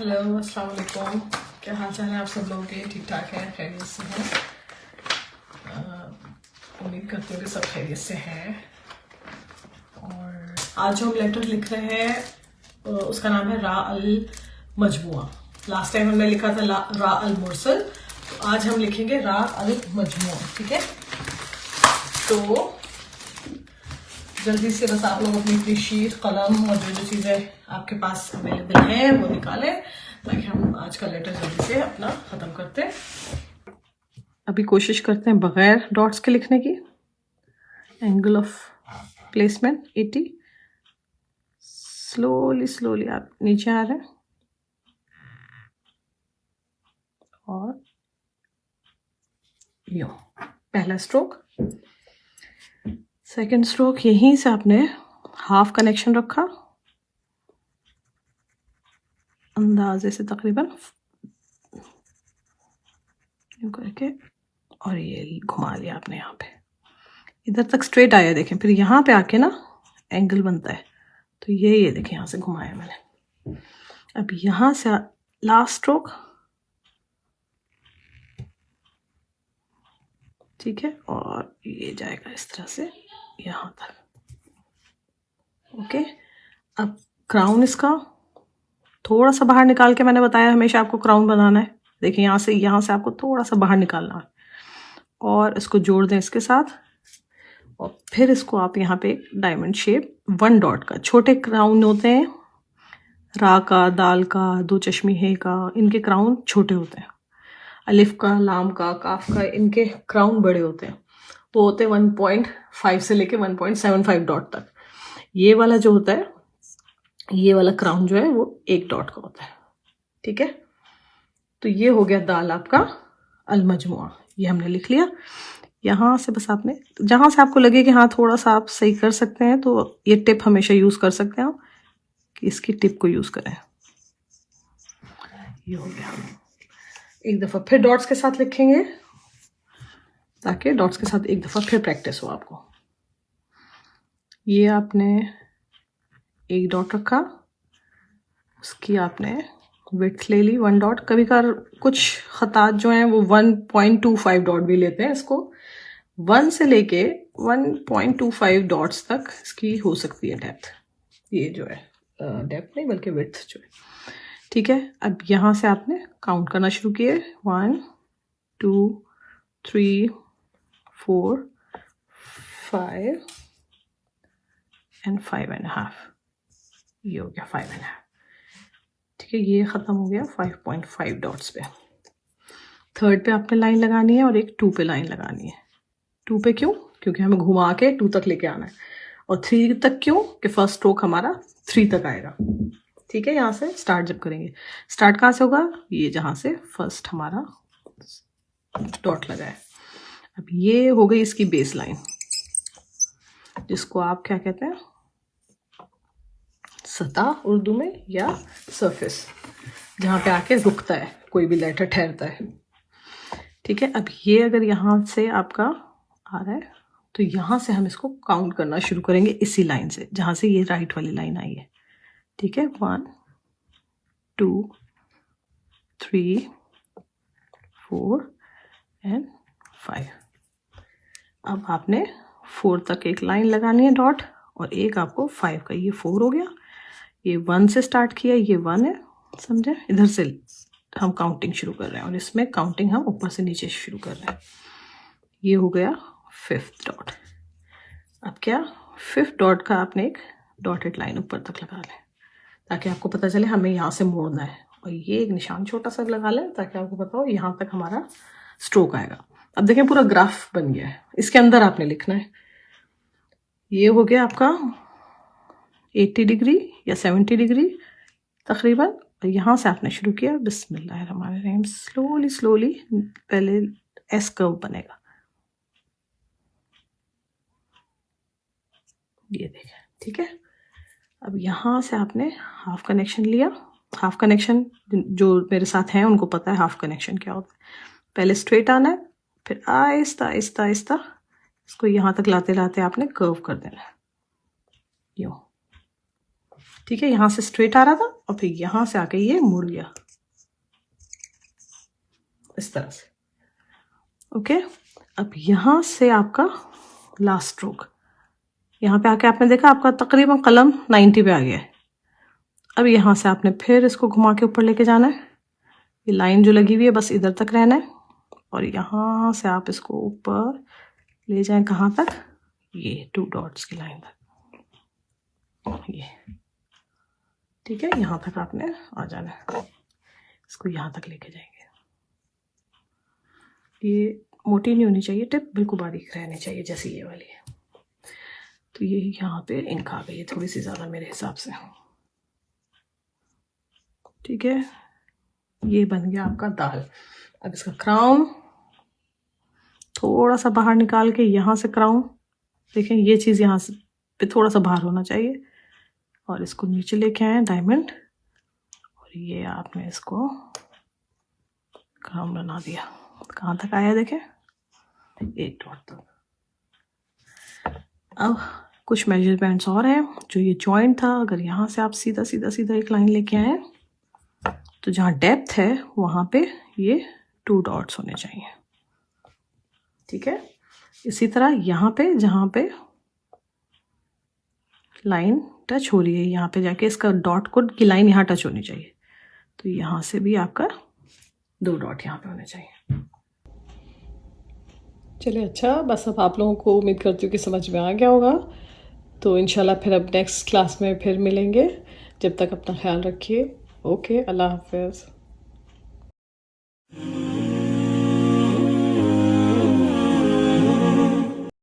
Hello अस्सलाम वालेकुम। क्या हाल चाल है आप सब लोगों के? ठीक ठाक है, खैरियत से हैं? उम्मीद करते हैं कि सब खैरियत से हैं। और आज जो हम लेटर लिख रहे हैं उसका नाम है रा अल मजमुआ। लास्ट टाइम हमने लिखा था रा अल मुरसल, तो आज हम लिखेंगे रा अल मजमुआ। ठीक है, तो जल्दी से बस आप लोग अपनी शीट कलम और जो चीजें आपके पास अवेलेबल है वो निकालें, ताकि हम आज का लेटर जल्दी से अपना खत्म करते हैं। अभी कोशिश करते हैं बगैर डॉट्स के लिखने की। Angle of placement 80। Slowly slowly आप नीचे आ रहे हैं और यो पहला स्ट्रोक। सेकंड स्ट्रोक यहीं से आपने हाफ कनेक्शन रखा, अंदाजे से तकरीबन यूं करके, और ये घुमा लिया आपने यहाँ पे, इधर तक स्ट्रेट आया देखें। फिर यहाँ पे आके ना एंगल बनता है, तो ये देखें यहाँ से घुमाया मैंने। अब यहाँ से लास्ट स्ट्रोक, ठीक है, और ये जाएगा इस तरह से यहाँ तक। ओके, अब क्राउन इसका थोड़ा सा बाहर निकाल के, मैंने बताया हमेशा आपको क्राउन बनाना है। देखिए यहाँ से आपको थोड़ा सा बाहर निकालना है और इसको जोड़ दें इसके साथ, और फिर इसको आप यहाँ पे डायमंड शेप 1 डॉट का, छोटे क्राउन होते हैं रा का, दाल का, दो चश्मी है का, इनके क्राउन छोटे होते हैं। अलिफ का, लाम का, काफ का, इनके क्राउन बड़े होते हैं, वो होते हैं 1.5 से लेके 1.75 डॉट तक। ये वाला जो होता है, ये वाला क्राउन जो है वो 1 डॉट का होता है। ठीक है, तो ये हो गया दाल आपका अल मजमुआ, ये हमने लिख लिया। यहाँ से बस आपने जहां से आपको लगे कि हाँ थोड़ा सा आप सही कर सकते हैं, तो ये टिप हमेशा यूज कर सकते हैं आप, कि इसकी टिप को यूज करें। ये हो गया। एक दफा फिर डॉट्स के साथ लिखेंगे, ताकि डॉट्स के साथ एक दफा फिर प्रैक्टिस हो आपको। ये आपने एक डॉट रखा, उसकी आपने विड्थ ले ली 1 डॉट। कभी कभार कुछ खतात जो हैं वो 1.25 डॉट भी लेते हैं। इसको 1 से लेके 1.25 डॉट्स तक इसकी हो सकती है डेप्थ। ये जो है डेप्थ नहीं बल्कि विड्थ जो है। ठीक है, अब यहाँ से आपने काउंट करना शुरू किए, 1 2 3 4 5 एंड 5.5। ये हो गया 5.5। ठीक है, ये खत्म हो गया 5.5 डॉट्स पे। थर्ड पे आपने लाइन लगानी है और एक 2 पे लाइन लगानी है। 2 पे क्यों? क्योंकि हमें घुमा के 2 तक लेके आना है। और 3 तक क्यों? कि फर्स्ट स्ट्रोक हमारा 3 तक आएगा। ठीक है, यहाँ से स्टार्ट जब करेंगे, स्टार्ट कहाँ से होगा? ये जहां से फर्स्ट हमारा डॉट लगा है। अब ये हो गई इसकी बेस लाइन, जिसको आप क्या कहते हैं, सतह उर्दू में, या सरफेस, जहां पे आके रुकता है कोई भी लेटर, ठहरता है। ठीक है, अब ये अगर यहाँ से आपका आ रहा है, तो यहाँ से हम इसको काउंट करना शुरू करेंगे इसी लाइन से, जहां से ये राइट वाली लाइन आई है। ठीक है, 1 2 3 4 एंड 5। अब आपने 4 तक एक लाइन लगानी है डॉट, और एक आपको 5 का, ये 4 हो गया। ये 1 से स्टार्ट किया, ये 1 है, समझे? इधर से हम काउंटिंग शुरू कर रहे हैं, और इसमें काउंटिंग हम ऊपर से नीचे शुरू कर रहे हैं। ये हो गया 5th डॉट। अब क्या, 5th डॉट का आपने एक डॉटेड लाइन ऊपर तक लगा लें, ताकि आपको पता चले हमें यहाँ से मोड़ना है। और ये एक निशान छोटा सा लगा लें, ताकि आपको पता हो यहाँ तक हमारा स्ट्रोक आएगा। अब देखें पूरा ग्राफ बन गया है, इसके अंदर आपने लिखना है। ये हो गया आपका 80 डिग्री या 70 डिग्री तकरीबन। यहाँ से आपने शुरू किया, बिस्मिल्लाहिर्रहमानिर्रहीम, स्लोली स्लोली, पहले एस कर्व बनेगा, ये देखें। ठीक है, अब यहाँ से आपने हाफ कनेक्शन लिया। हाफ कनेक्शन जो मेरे साथ हैं उनको पता है हाफ कनेक्शन क्या होता है। पहले स्ट्रेट आना है, फिर आहिस्ता आहिस्ता आहिस्ता इसको यहाँ तक लाते लाते आपने कर्व कर देना है, यूँ। ठीक है, यहाँ से स्ट्रेट आ रहा था और फिर यहाँ से आके ये मुड़ गया इस तरह से। ओके, अब यहाँ से आपका लास्ट स्ट्रोक, यहाँ पे आके आपने देखा आपका तकरीबन कलम 90 पे आ गया है। अब यहाँ से आपने फिर इसको घुमा के ऊपर लेके जाना है, ये लाइन जो लगी हुई है बस इधर तक रहना है, और यहाँ से आप इसको ऊपर ले जाएं कहाँ तक, ये 2 डॉट्स की लाइन तक, ये ठीक है, यहाँ तक आपने आ जाना है, इसको यहाँ तक लेके जाएंगे। ये मोटी नहीं होनी चाहिए, टिप बिल्कुल बारीक रहनी चाहिए जैसे ये वाली है। तो ये यहाँ पे इंक आ गई है थोड़ी सी ज़्यादा मेरे हिसाब से, ठीक है, ये बन गया आपका दाल। अब इसका क्राउन थोड़ा सा बाहर निकाल के यहाँ से क्राउन, देखें ये चीज़ यहाँ से पे थोड़ा सा बाहर होना चाहिए, और इसको नीचे लेके आए डायमंड, और ये आपने इसको क्राउन बना दिया। कहाँ तक आया देखें, 1 डॉट तक। अब कुछ मेजरमेंट्स और हैं, जो ये जॉइंट था, अगर यहाँ से आप सीधा सीधा सीधा एक लाइन लेके आए तो जहाँ डेप्थ है वहाँ पे ये 2 डॉट्स होने चाहिए, ठीक है। इसी तरह यहाँ पे जहाँ पे लाइन टच हो रही है, यहाँ पे जाके इसका डॉट को की लाइन यहाँ टच होनी चाहिए, तो यहाँ से भी आपका 2 डॉट यहाँ पे होने चाहिए। चलिए अच्छा, बस अब आप लोगों को उम्मीद करती हूँ कि समझ में आ गया होगा। तो इंशाल्लाह फिर अब नेक्स्ट क्लास में फिर मिलेंगे। जब तक अपना ख्याल रखिए। ओके, अल्लाह हाफ़िज़।